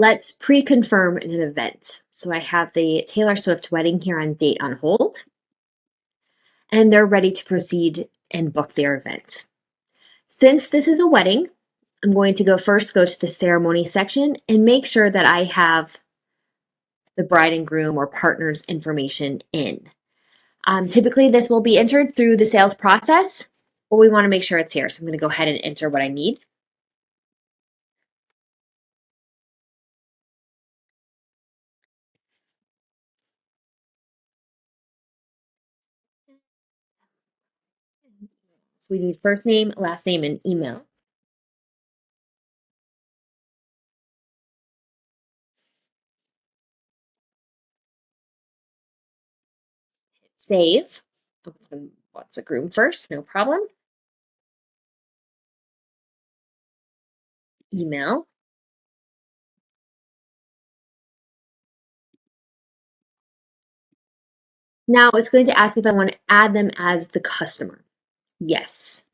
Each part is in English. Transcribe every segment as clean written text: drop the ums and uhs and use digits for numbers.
let's pre-confirm an event. So I have the Taylor Swift wedding here on Date-on-Hold, and they're ready to proceed and book their event. Since this is a wedding, I'm going to go to the ceremony section and make sure that I have the bride and groom or partner's information in. Typically, this will be entered through the sales process, but we want to make sure it's here. So I'm going to go ahead and enter what I need. So we need first name, last name, and email. Hit save. What's a groom first? No problem. Email. Now it's going to ask if I want to add them as the customer. Yes.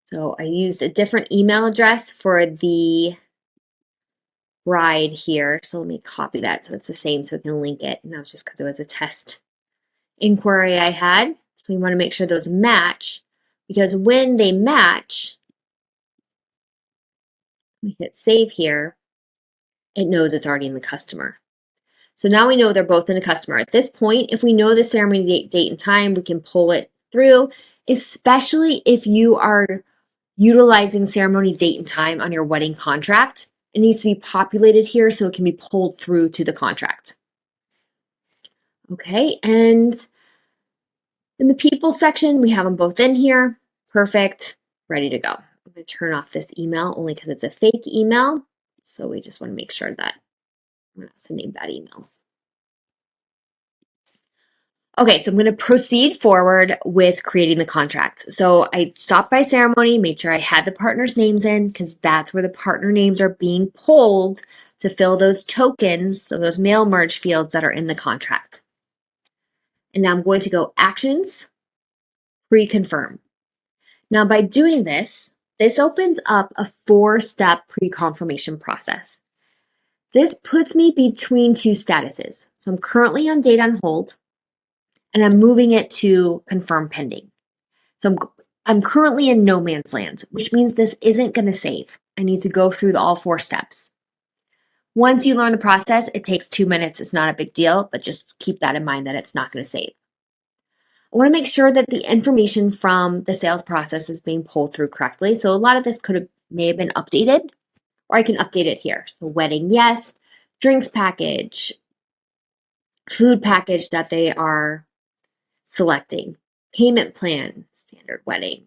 So I used a different email address for the bride here. So let me copy that so it's the same so we can link it. And that was just because it was a test inquiry I had. So we want to make sure those match, because when they match, we hit save here, it knows it's already in the customer. So now we know they're both in the customer. At this point, if we know the ceremony date and time, we can pull it through, especially if you are utilizing ceremony date and time on your wedding contract. It needs to be populated here so it can be pulled through to the contract. Okay, and in the people section, we have them both in here. Perfect, ready to go. I'm going to turn off this email only because it's a fake email. So we just want to make sure that we're not sending bad emails. Okay, so I'm going to proceed forward with creating the contract. So I stopped by ceremony, made sure I had the partners' names in because that's where the partner names are being pulled to fill those tokens, so those mail merge fields that are in the contract. And now I'm going to go Actions, Pre-Confirm. Now by doing this, this opens up a 4-step pre-confirmation process. This puts me between two statuses. So I'm currently on Date-on-Hold, and I'm moving it to confirm pending. So I'm currently in no man's land, which means this isn't going to save. I need to go through all 4 steps. Once you learn the process, it takes 2 minutes. It's not a big deal, but just keep that in mind that it's not going to save. I want to make sure that the information from the sales process is being pulled through correctly. So a lot of this may have been updated, or I can update it here. So wedding, yes. Drinks package, food package that they are selecting, payment plan, standard wedding.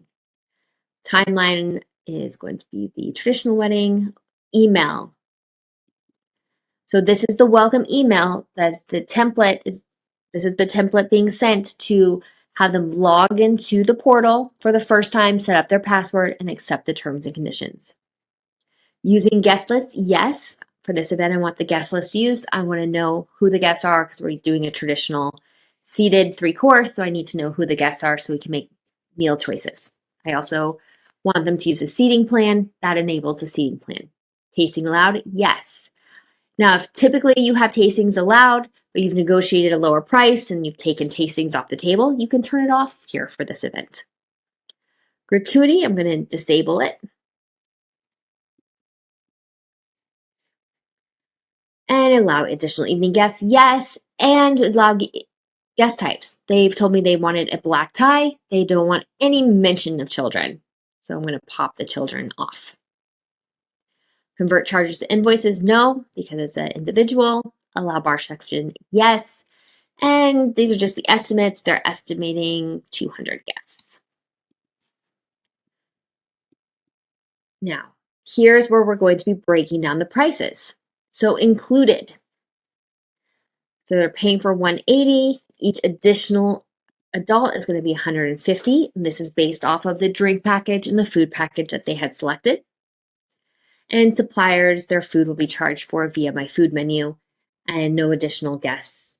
Timeline is going to be the traditional wedding, email. So this is the welcome email. This is the template being sent to have them log into the portal for the first time, set up their password, and accept the terms and conditions. Using guest lists, yes. For this event, I want the guest list used. I want to know who the guests are because we're doing a traditional seated 3-course, so I need to know who the guests are so we can make meal choices. I also want them to use a seating plan. That enables a seating plan. Tasting allowed? Yes. Now, if typically you have tastings allowed, but you've negotiated a lower price and you've taken tastings off the table, you can turn it off here for this event. Gratuity, I'm going to disable it. And allow additional evening guests, yes, and allow guest types. They've told me they wanted a black tie. They don't want any mention of children. So I'm going to pop the children off. Convert charges to invoices, no, because it's an individual. Allow bar section, yes. And these are just the estimates. They're estimating 200 guests. Now, here's where we're going to be breaking down the prices. So included. So they're paying for $180. Each additional adult is going to be $150. And this is based off of the drink package and the food package that they had selected. And suppliers, their food will be charged for via my food menu, and no additional guests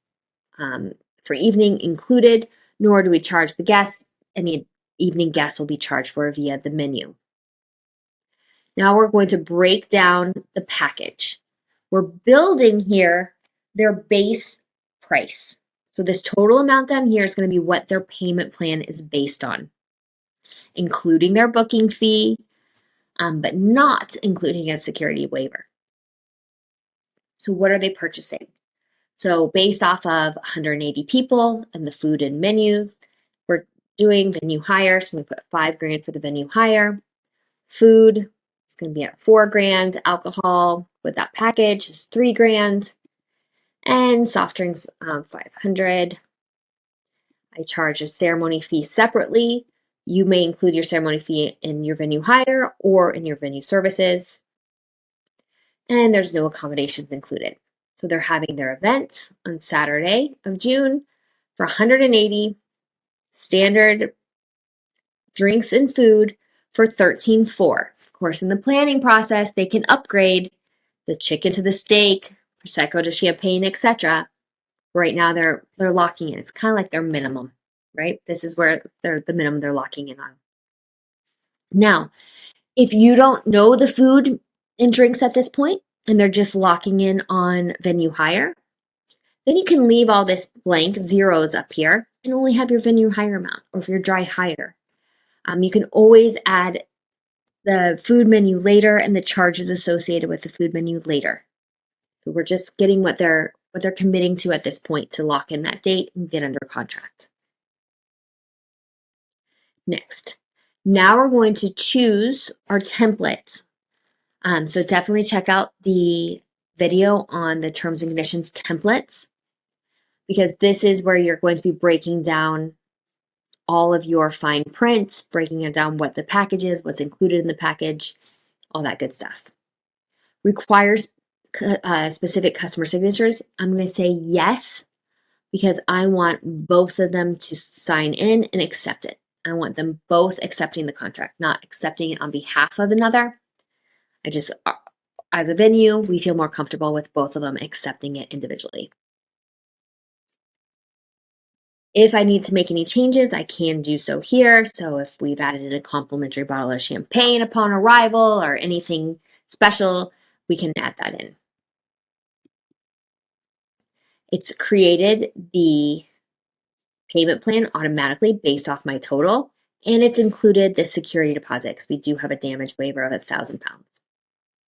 for evening included, nor do we charge the guests. Any evening guests will be charged for via the menu. Now we're going to break down the package. We're building here their base price. So this total amount down here is going to be what their payment plan is based on, including their booking fee, but not including a security waiver. So what are they purchasing? So based off of 180 people and the food and menus, we're doing venue hire. So we put $5,000 for the venue hire. Food, it's going to be at $4,000. Alcohol with that package is $3,000. And soft drinks, $500. I charge a ceremony fee separately. You may include your ceremony fee in your venue hire or in your venue services. And there's no accommodations included. So they're having their event on Saturday of June for 180 standard drinks and food for $13,400. Of course, in the planning process, they can upgrade the chicken to the steak, prosecco to champagne, etc. Right now, they're locking in. It's kind of like their minimum, right? This is where the minimum they're locking in on. Now, if you don't know the food and drinks at this point, and they're just locking in on venue hire, then you can leave all this blank zeros up here and only have your venue hire amount, or if you're dry hire. You can always add the food menu later and the charges associated with the food menu later. So we're just getting what they're committing to at this point to lock in that date and get under contract. Next, now we're going to choose our template. So definitely check out the video on the terms and conditions templates, because this is where you're going to be breaking down all of your fine print, breaking it down what the package is, what's included in the package, all that good stuff. Requires specific customer signatures. I'm going to say yes, because I want both of them to sign in and accept it. I want them both accepting the contract, not accepting it on behalf of another. As a venue, we feel more comfortable with both of them accepting it individually. If I need to make any changes, I can do so here. So if we've added in a complimentary bottle of champagne upon arrival or anything special, we can add that in. It's created the payment plan automatically based off my total, and it's included the security deposit because we do have a damage waiver of £1,000.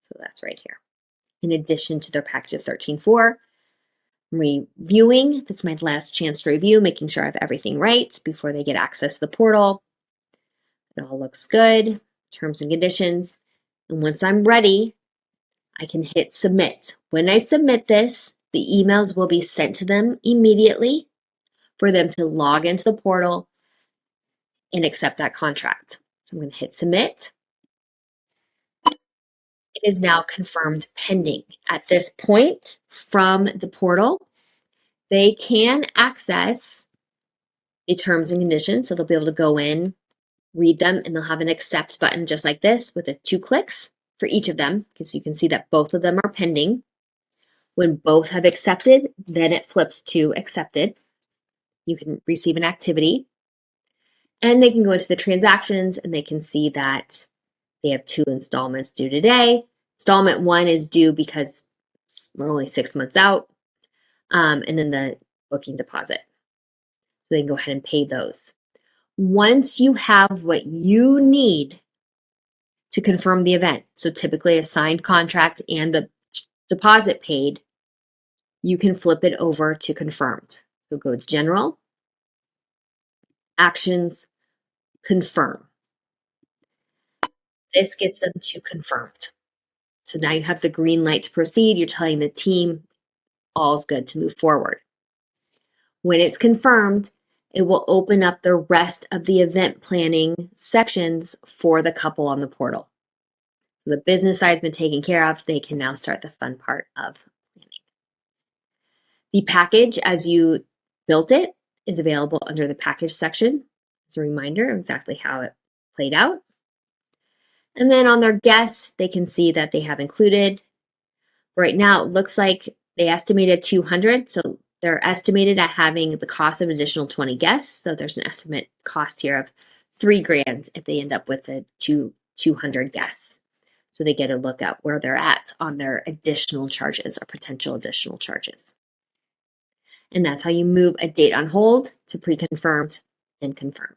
So that's right here. In addition to their package of $13,400. Reviewing, that's my last chance to review, making sure I have everything right before they get access to the portal. It all looks good, terms and conditions. And once I'm ready, I can hit submit. When I submit this, the emails will be sent to them immediately for them to log into the portal and accept that contract. So I'm going to hit submit. It is now confirmed pending. At this point, from the portal, they can access the terms and conditions. So they'll be able to go in, read them, and they'll have an accept button just like this with 2 clicks for each of them, because you can see that both of them are pending. When both have accepted, then it flips to accepted. You can receive an activity, and they can go into the transactions and they can see that they have 2 installments due today. Installment 1 is due because we're only 6 months out. And then the booking deposit. So they can go ahead and pay those. Once you have what you need to confirm the event, so typically a signed contract and the deposit paid, you can flip it over to confirmed. So go to General, Actions, Confirm. This gets them to confirmed. So now you have the green light to proceed. You're telling the team all's good to move forward. When it's confirmed, it will open up the rest of the event planning sections for the couple on the portal. So the business side's been taken care of. They can now start the fun part of planning. The package, as you built it, is available under the package section. As a reminder of exactly how it played out. And then on their guests, they can see that they have included. Right now, it looks like they estimated 200. So they're estimated at having the cost of additional 20 guests. So there's an estimate cost here of $3,000 if they end up with the 200 guests. so they get a look at where they're at on their additional charges or potential additional charges. And that's how you move a date on hold to pre-confirmed and confirmed.